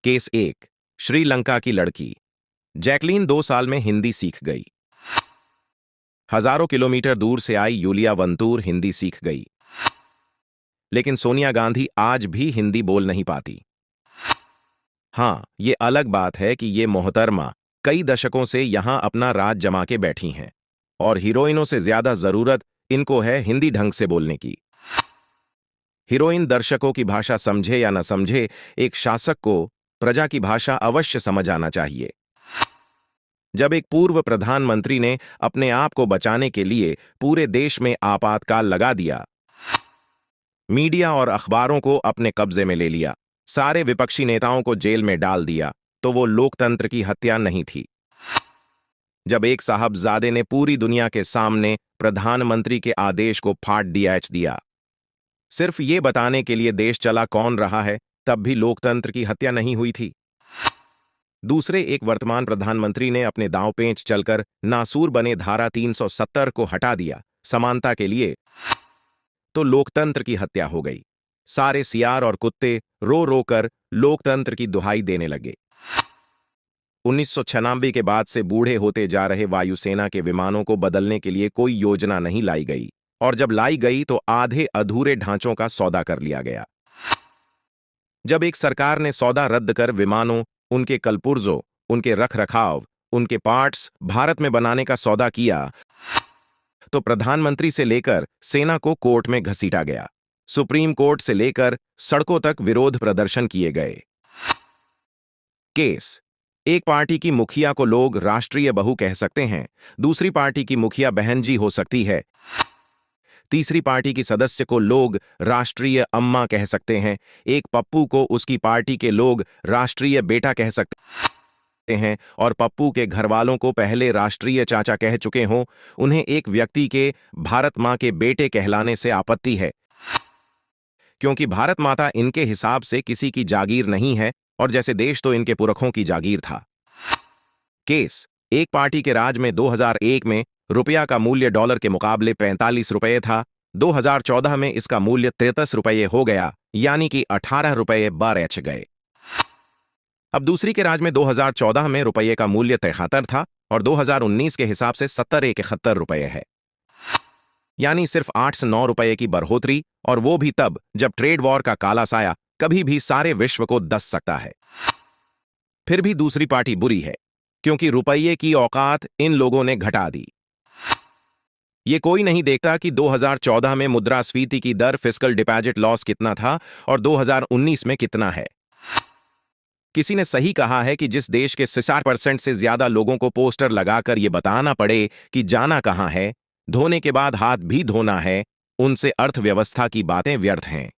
Case 1। Sri Lanka की लड़की Jacqueline 2 साल में हिंदी सीख गई। हजारों किलोमीटर दूर से आई यूलिया वंतूर हिंदी सीख गई, लेकिन सोनिया गांधी आज भी हिंदी बोल नहीं पाती। हां, ये अलग बात है कि ये मोहतरमा कई दशकों से यहां अपना राज जमा के बैठी हैं और हीरोइनों से ज्यादा जरूरत इनको है हिंदी ढंग से बोलने की। हीरोइन दर्शकों की भाषा समझे या न समझे, एक शासक को प्रजा की भाषा अवश्य समझ आना चाहिए। जब एक पूर्व प्रधानमंत्री ने अपने आप को बचाने के लिए पूरे देश में आपातकाल लगा दिया, मीडिया और अखबारों को अपने कब्जे में ले लिया, सारे विपक्षी नेताओं को जेल में डाल दिया, तो वो लोकतंत्र की हत्या नहीं थी। जब एक साहबजादे ने पूरी दुनिया के सामने प्रधानमंत्री के आदेश को फाड़ दिया, सिर्फ ये बताने के लिए देश चला कौन रहा है, तब भी लोकतंत्र की हत्या नहीं हुई थी। दूसरे एक वर्तमान प्रधानमंत्री ने अपने दांवपेंच चलकर नासूर बने धारा 370 को हटा दिया समानता के लिए, तो लोकतंत्र की हत्या हो गई। सारे सियार और कुत्ते रो रो कर लोकतंत्र की दुहाई देने लगे। 1996 के बाद से बूढ़े होते जा रहे वायुसेना के विमानों को बदलने के लिए कोई योजना नहीं लाई गई, और जब लाई गई तो आधे अधूरे ढांचों का सौदा कर लिया गया। जब एक सरकार ने सौदा रद्द कर विमानों, उनके कलपुर्जों, उनके रखरखाव, उनके पार्ट्स भारत में बनाने का सौदा किया, तो प्रधानमंत्री से लेकर सेना को कोर्ट में घसीटा गया। सुप्रीम कोर्ट से लेकर सड़कों तक विरोध प्रदर्शन किए गए। केस: एक पार्टी की मुखिया को लोग राष्ट्रीय बहू कह सकते हैं, दूसरी पार्टी की मुखिया बहन जी हो सकती है, तीसरी पार्टी की सदस्य को लोग राष्ट्रीय अम्मा कह सकते हैं, एक पप्पू को उसकी पार्टी के लोग राष्ट्रीय बेटा कह सकते हैं, और पप्पू के घरवालों को पहले राष्ट्रीय चाचा कह चुके हों, उन्हें एक व्यक्ति के भारत मां के बेटे कहलाने से आपत्ति है, क्योंकि भारत माता इनके हिसाब से किसी की जागीर नहीं है, और जैसे देश तो इनके पुरखों की जागीर था। केस: एक पार्टी के राज में 2001 में रुपया का मूल्य डॉलर के मुकाबले 45 रुपये था, 2014 में इसका मूल्य 33 रुपये हो गया, यानी कि 18 रुपये बढ़ गए। अब दूसरी के राज में 2014 में रुपये का मूल्य 73 था और 2019 के हिसाब से 70-71 रुपये है, यानी सिर्फ 8 से 9 रुपये की बढ़ोतरी, और वो भी तब जब ट्रेड वॉर का काला साया कभी भी सारे विश्व को दस सकता है। फिर भी दूसरी पार्टी बुरी है, क्योंकि रुपये की औकात इन लोगों ने घटा दी। ये कोई नहीं देखता कि 2014 में मुद्रास्फीति की दर, फिस्कल डिपॉजिट लॉस कितना था और 2019 में कितना है। किसी ने सही कहा है कि जिस देश के 60% से ज्यादा लोगों को पोस्टर लगाकर ये बताना पड़े कि जाना कहां है, धोने के बाद हाथ भी धोना है, उनसे अर्थव्यवस्था की बातें व्यर्थ हैं।